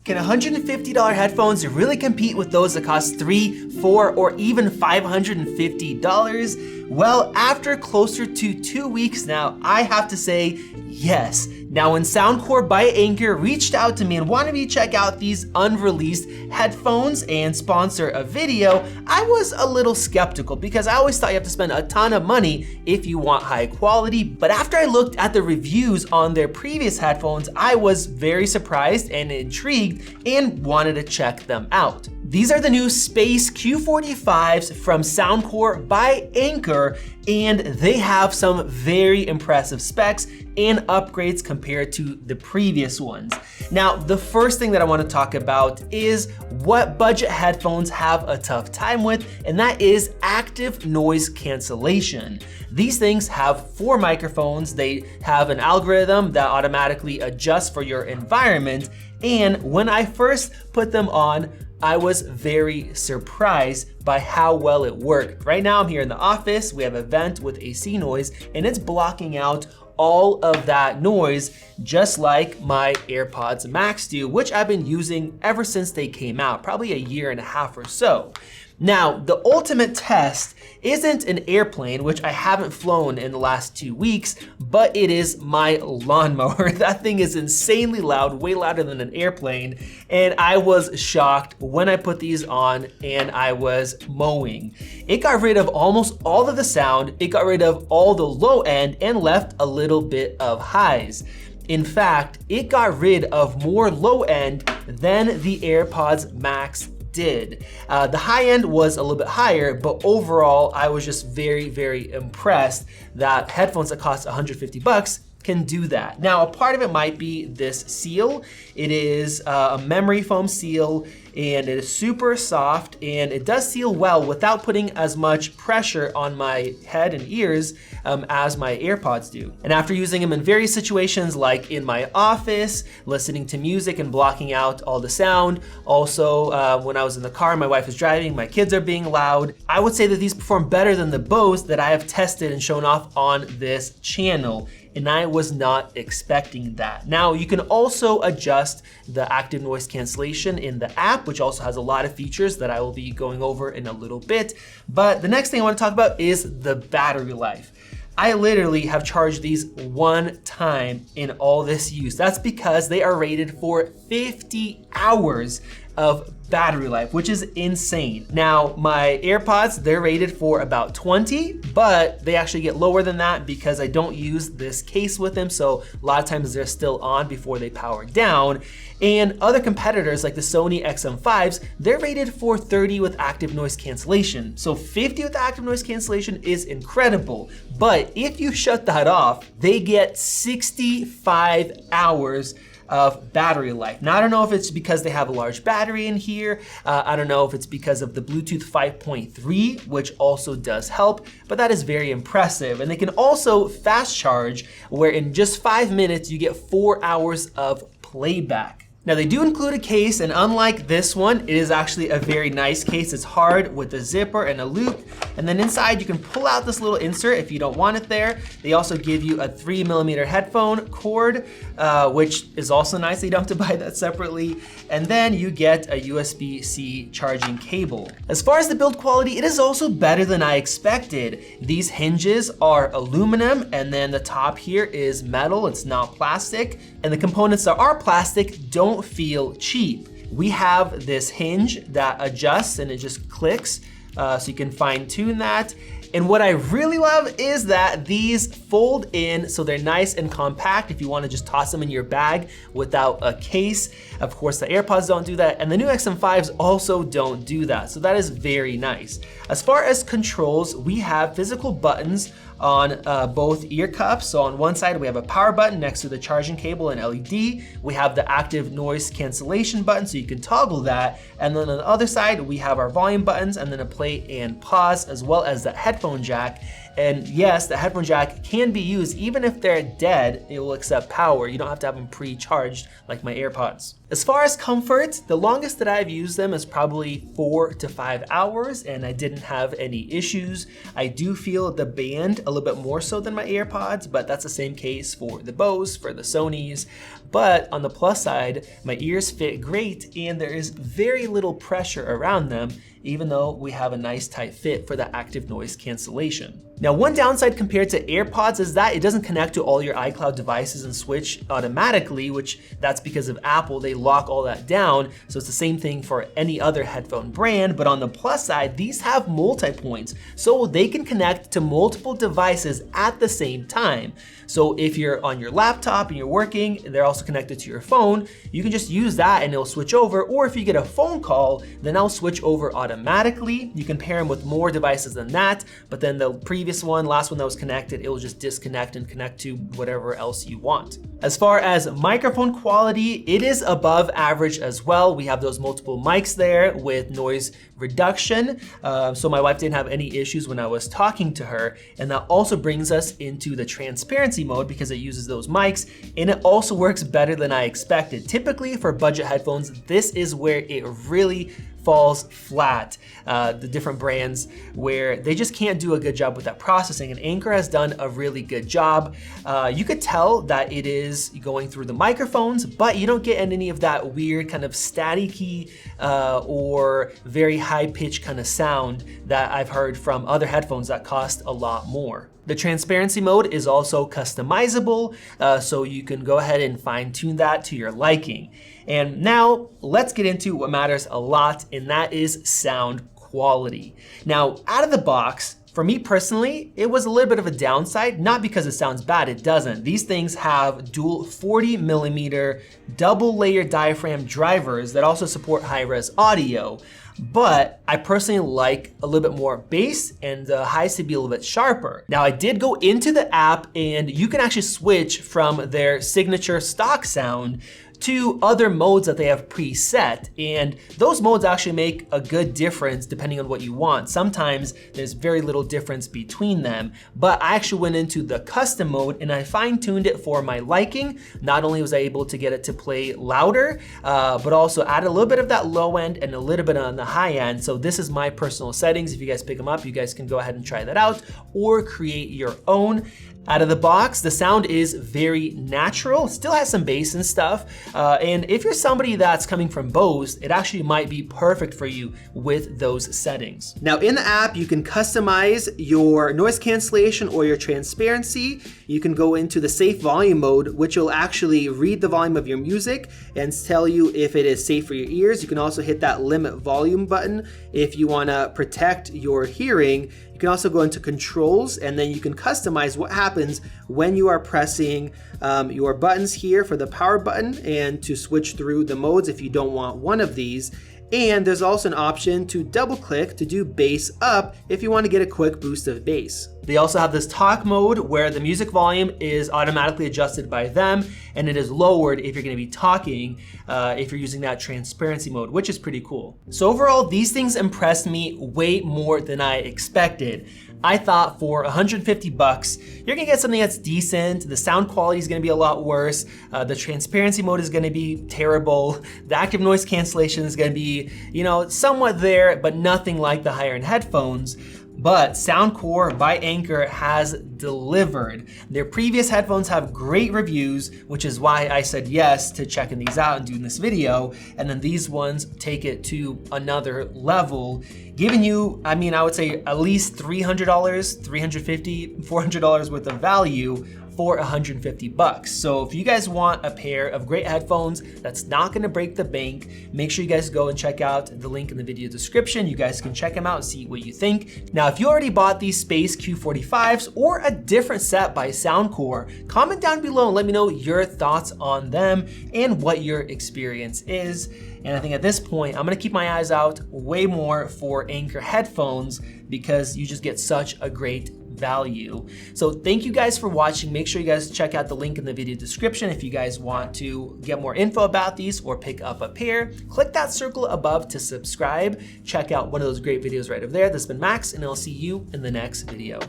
Can $150 headphones really compete with those that cost $300, $400, or even $550? Well, after closer to 2 weeks now, I have to say yes. Now, when Soundcore by Anker reached out to me and wanted me to check out these unreleased headphones and sponsor a video, I was a little skeptical because I always thought you have to spend a ton of money if you want high quality. But after I looked at the reviews on their previous headphones, I was very surprised and intrigued and wanted to check them out. These are the new Space Q45s from Soundcore by Anker, and they have some very impressive specs and upgrades compared to the previous ones. Now, the first thing that I want to talk about is what budget headphones have a tough time with, and that is active noise cancellation. These things have 4 microphones. They have an algorithm that automatically adjusts for your environment, and when I first put them on, I was very surprised by how well it worked. Right now I'm here in the office, we have a vent with AC noise, and it's blocking out all of that noise just like my AirPods Max do, which I've been using ever since they came out, probably a year and a half or so. Now, the ultimate test isn't an airplane, which I haven't flown in the last 2 weeks, but it is my lawnmower. That thing is insanely loud, way louder than an airplane, and I was shocked when I put these on and I was mowing. It got rid of almost all of the sound, it got rid of all the low end and left a little bit of highs. In fact, it got rid of more low end than the AirPods Max did. The high end was a little bit higher, but overall, I was just very, very impressed that headphones that cost $150 can do that. Now, a part of it might be this seal. It is a memory foam seal, and it is super soft, and it does seal well without putting as much pressure on my head and ears as my AirPods do. And after using them in various situations, like in my office, listening to music and blocking out all the sound, also when I was in the car, my wife is driving, my kids are being loud, I would say that these perform better than the Bose that I have tested and shown off on this channel. And I was not expecting that. Now, you can also adjust the active noise cancellation in the app, which also has a lot of features that I will be going over in a little bit. But the next thing I want to talk about is the battery life. I literally have charged these 1 time in all this use. That's because they are rated for 50 hours of battery life, which is insane. Now, my AirPods, they're rated for about 20, but they actually get lower than that because I don't use this case with them, so a lot of times they're still on before they power down. And other competitors like the Sony XM5s, they're rated for 30 with active noise cancellation. So 50 with active noise cancellation is incredible, but if you shut that off, they get 65 hours of battery life. Now, I don't know if it's because they have a large battery in here. I don't know if it's because of the Bluetooth 5.3, which also does help, but that is very impressive. And they can also fast charge, where in just 5 minutes, you get 4 hours of playback. Now, they do include a case, and unlike this one, it is actually a very nice case. It's hard with a zipper and a loop, and then inside you can pull out this little insert if you don't want it there. They also give you a 3mm headphone cord, which is also nice. You don't have to buy that separately. And then you get a USB-C charging cable. As far as the build quality, it is also better than I expected. These hinges are aluminum, and then the top here is metal. It's not plastic. And the components that are plastic don't feel cheap. We have this hinge that adjusts and it just clicks, so you can fine tune that. And what I really love is that these fold in, so they're nice and compact if you want to just toss them in your bag without a case. Of course, the AirPods don't do that, and the new XM5s also don't do that, so that is very nice. As far as controls, we have physical buttons on both ear cups. So on one side, we have a power button next to the charging cable and LED. We have the active noise cancellation button, so you can toggle that. And then on the other side, we have our volume buttons and then a play and pause, as well as the headphone jack. And yes, the headphone jack can be used even if they're dead, it will accept power. You don't have to have them pre-charged like my AirPods. As far as comfort, the longest that I've used them is probably 4 to 5 hours and I didn't have any issues. I do feel the band a little bit more so than my AirPods, but that's the same case for the Bose, for the Sonys. But on the plus side, my ears fit great and there is very little pressure around them, even though we have a nice tight fit for the active noise cancellation. Now, one downside compared to AirPods is that it doesn't connect to all your iCloud devices and switch automatically, which that's because of Apple, they lock all that down. So it's the same thing for any other headphone brand, but on the plus side, these have multi-points, so they can connect to multiple devices at the same time. So if you're on your laptop and you're working, they're also connected to your phone, you can just use that and it'll switch over. Or if you get a phone call, then I'll switch over automatically. You can pair them with more devices than that, but then the last one that was connected, it will just disconnect and connect to whatever else you want. As far as microphone quality, it is above average as well. We have those multiple mics there with noise reduction. So my wife didn't have any issues when I was talking to her. And that also brings us into the transparency mode because it uses those mics and it also works better than I expected. Typically for budget headphones, this is where it really falls flat. The different brands where they just can't do a good job with that processing, and Anker has done a really good job. You could tell that it is going through the microphones, but you don't get any of that weird kind of staticky or very high pitched kind of sound that I've heard from other headphones that cost a lot more. The transparency mode is also customizable, so you can go ahead and fine tune that to your liking. And now let's get into what matters a lot, and that is sound quality. Now, out of the box, for me personally, it was a little bit of a downside, not because it sounds bad, it doesn't. These things have dual 40mm double layer diaphragm drivers that also support high-res audio. But I personally like a little bit more bass and the highs to be a little bit sharper. Now, I did go into the app and you can actually switch from their signature stock sound to other modes that they have preset, and those modes actually make a good difference depending on what you want. Sometimes there's very little difference between them, but I actually went into the custom mode and I fine-tuned it for my liking. Not only was I able to get it to play louder, but also added a little bit of that low end and a little bit on the high end. So this is my personal settings. If you guys pick them up, you guys can go ahead and try that out or create your own. Out of the box, the sound is very natural, still has some bass and stuff. And if you're somebody that's coming from Bose, it actually might be perfect for you with those settings. Now in the app, you can customize your noise cancellation or your transparency. You can go into the safe volume mode, which will actually read the volume of your music and tell you if it is safe for your ears. You can also hit that limit volume button if you wanna protect your hearing. You can also go into controls and then you can customize what happens when you are pressing your buttons here for the power button and to switch through the modes if you don't want one of these. And there's also an option to double click to do bass up if you want to get a quick boost of bass. They also have this talk mode where the music volume is automatically adjusted by them and it is lowered if you're going to be talking if you're using that transparency mode, which is pretty cool. So overall, these things impressed me way more than I expected. I thought for 150 bucks, you're gonna get something that's decent. The sound quality is gonna be a lot worse. The transparency mode is gonna be terrible. The active noise cancellation is gonna be, somewhat there, but nothing like the higher end headphones. But Soundcore by Anker has delivered. Their previous headphones have great reviews, which is why I said yes to checking these out and doing this video. And then these ones take it to another level, giving you, I would say at least $300, $350, $400 worth of value for 150 bucks. So if you guys want a pair of great headphones that's not gonna break the bank, make sure you guys go and check out the link in the video description. You guys can check them out and see what you think. Now, if you already bought these Space Q45s or a different set by Soundcore, comment down below and let me know your thoughts on them and what your experience is. And I think at this point, I'm gonna keep my eyes out way more for Anker headphones because you just get such a great value. So thank you guys for watching. Make sure you guys check out the link in the video description if you guys want to get more info about these or pick up a pair. Click that circle above to subscribe. Check out one of those great videos right over there. This has been Max, and I'll see you in the next video.